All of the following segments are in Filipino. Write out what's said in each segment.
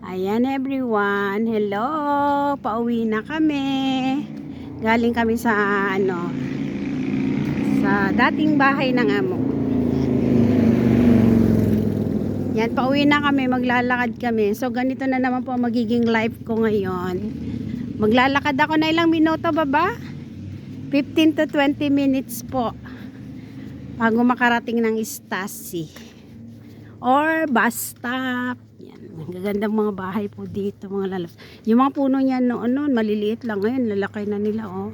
Ayan everyone, hello! Pauwi na kami. Galing kami sa sa dating bahay ng amo. Yan, pauwi na kami, maglalakad kami. So ganito na naman po magiging life ko ngayon. Maglalakad ako na ilang minuto baba? 15 to 20 minutes po bago makarating ng Stasi or bus stop. Yan, magagandang mga bahay po dito, mga lalabs. Yung mga puno niyan noon maliliit lang, ngayon lalaki na nila oh.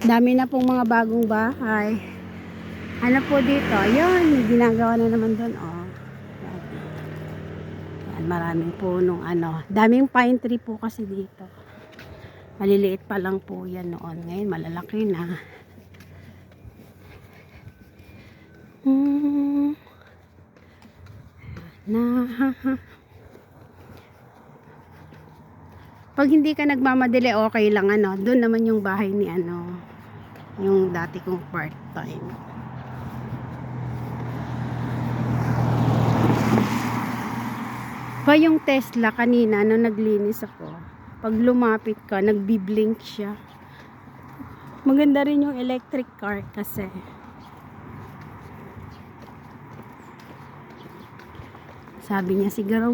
Dami na pong mga bagong bahay. Ano po dito? Ayun, ginagawa na naman doon oh. Yan, maraming punong daming pine tree po kasi dito. Maliliit pa lang po yan noon. Ngayon malalaki na. Pag hindi ka nagmamadali, okay lang doon naman yung bahay ni yung dati kong part-time. Pa yung Tesla kanina naglinis ako. Pag lumapit ka, nagbi-blink siya. Maganda rin yung electric car kasi. Sabi niya siguro,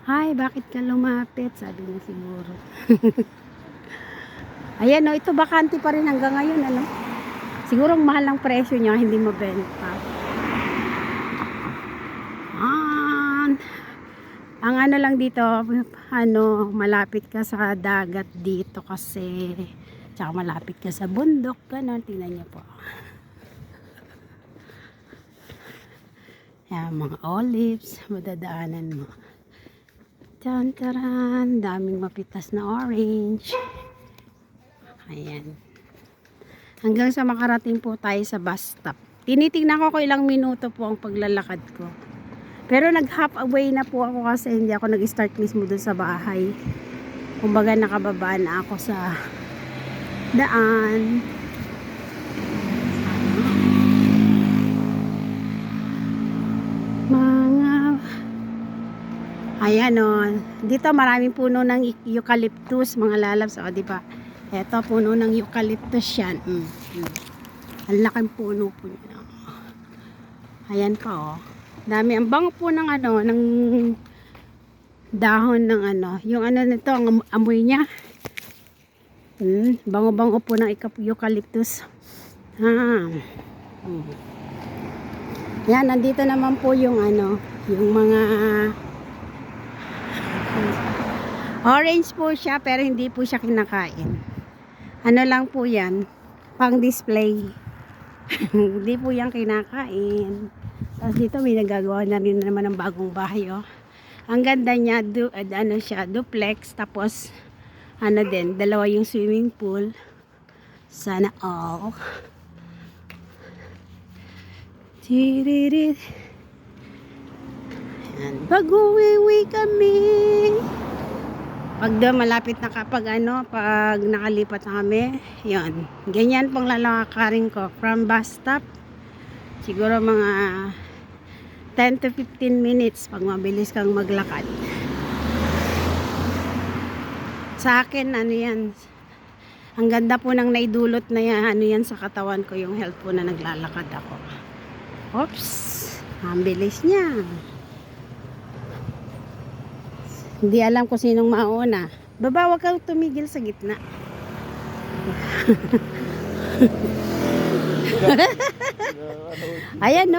"Hi, bakit ka lumapit?" Sabi niya siguro. Ayan ito bakante pa rin hanggang ngayon Siguro mahal ang presyo niya, hindi mabenta. Ang lang dito, malapit ka sa dagat dito kasi, tsaka malapit ka sa bundok, gano'n, tingnan niyo po. Yan, mga olives, madadaanan mo. Tantaran, daming mapitas na orange. Ayan. Hanggang sa makarating po tayo sa bus stop. Tinitingnan ko kung ilang minuto po ang paglalakad ko. Pero nag-half away na po ako kasi hindi ako nag-start mismo dun sa bahay. Kumbaga nakababa na ako sa daan. Ayan dito maraming puno ng eucalyptus, mga lalabs di ba? Ito puno ng eucalyptus yan. Ang laking puno po niya. Ayan pa dami, ang bango po ng ng dahon ng yung nito, ang amoy niya. Bango-bango po ng eucalyptus. Yan, nandito naman po yung yung mga orange po siya, pero hindi po siya kinakain. Lang po yan, pang display. Hindi po yan kinakain. Tapos dito may nagagawa na rin naman ng bagong bahay Ang ganda niya, siya, duplex, tapos din, dalawa yung swimming pool. Sana all. Tiririt. Yan, pag-uwi kami. Pag doon malapit na pag nakalipat na kami, yun. Ganyan pong lalakarin ko from bus stop. Siguro mga 10 to 15 minutes pag mabilis kang maglakad. Sa akin yan. Ang ganda po ng naidulot na yan sa katawan ko, yung health po na naglalakad ako. Oops, ang bilis niya. Hindi alam kung sinong mauna. Baba, wag kang tumigil sa gitna. Ayan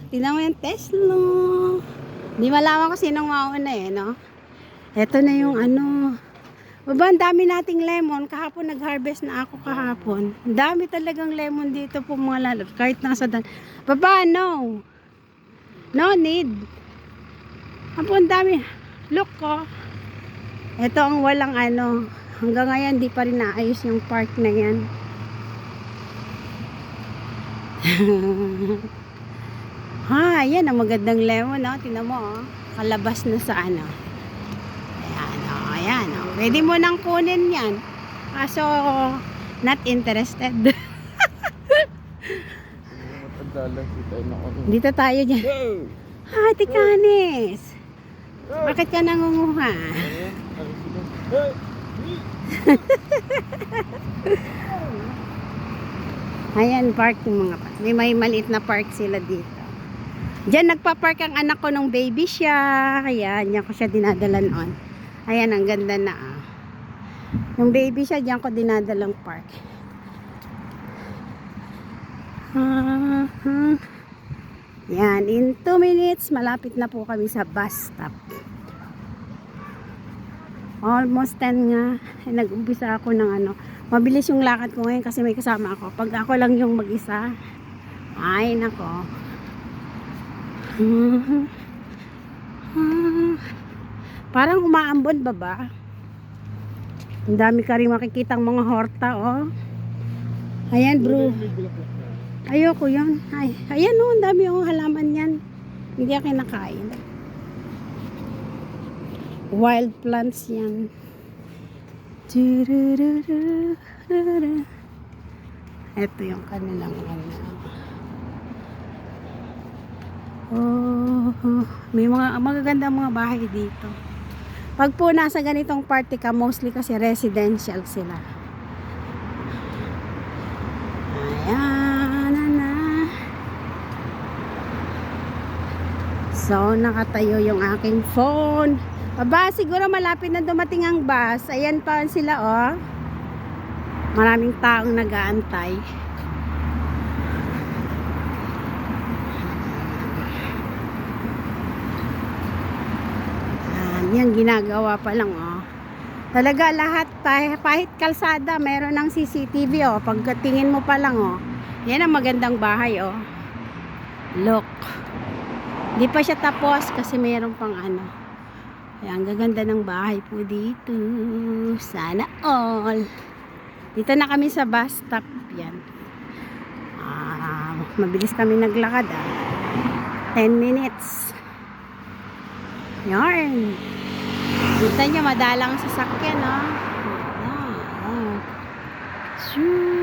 tingnan mo yung Tesla. Hindi malaman ko sinong mauna Ito na yung baba, ang dami nating lemon. Kahapon nag-harvest na ako kahapon. Ang dami talagang lemon dito po mga lalab. Kahit nasa baba, no need. Ang dami. Look ko. Ito ang walang hanggang ngayon di pa rin naayos yung park na yan. Yan ang magandang lemon tingnan mo kalabas na sa ayan pwede mo nang kunin yan, kaso not interested. Dito tayo dyan. Hi Tikanis, Bakit ka nangunguha? Ayan, park yung mga may maliit na park sila dito. Diyan nagpa-park ang anak ko nung baby siya. Ayan, diyan ko siya dinadala noon. Ayan, ang ganda na ah. Nung baby siya, diyan ko dinadalang park. Yan, in 2 minutes, malapit na po kami sa bus stop. Almost 10 nga. Nag-umpisa ako ng ano. Mabilis yung lakad ko ngayon kasi may kasama ako. Pag ako lang yung mag-isa, ay nako. Parang umaambon ba ba? Ang dami ka rin makikitang mga horta, oh. Ayan, bro. Ayoko yun. Ay, ayan, oh, ang dami yung halaman yan. Hindi ako kinakain. Wild plants yan. Ito yung kanilang ano. Oh, may mga magagandang mga bahay dito. Pag po nasa ganitong party ka, mostly kasi residential sila. Ayan na. So, nakatayo yung aking phone. Aba, siguro malapit na dumating ang bus. Ayan pa sila, oh. Maraming taong nag-aantay. Yan, ginagawa pa lang, oh. Talaga lahat, pahit kalsada, meron ng CCTV, oh. Pagkatingin mo pa lang, oh. Yan ang magandang bahay, oh. Look. Di pa siya tapos kasi meron pang ano. Ayan, gaganda ng bahay po dito. Sana all. Dito na kami sa bus stop. Yan. Mabilis kami naglakad, ah. 10 minutes. Yarn. Kita nyo, madalang sasakyan, no? Shoo.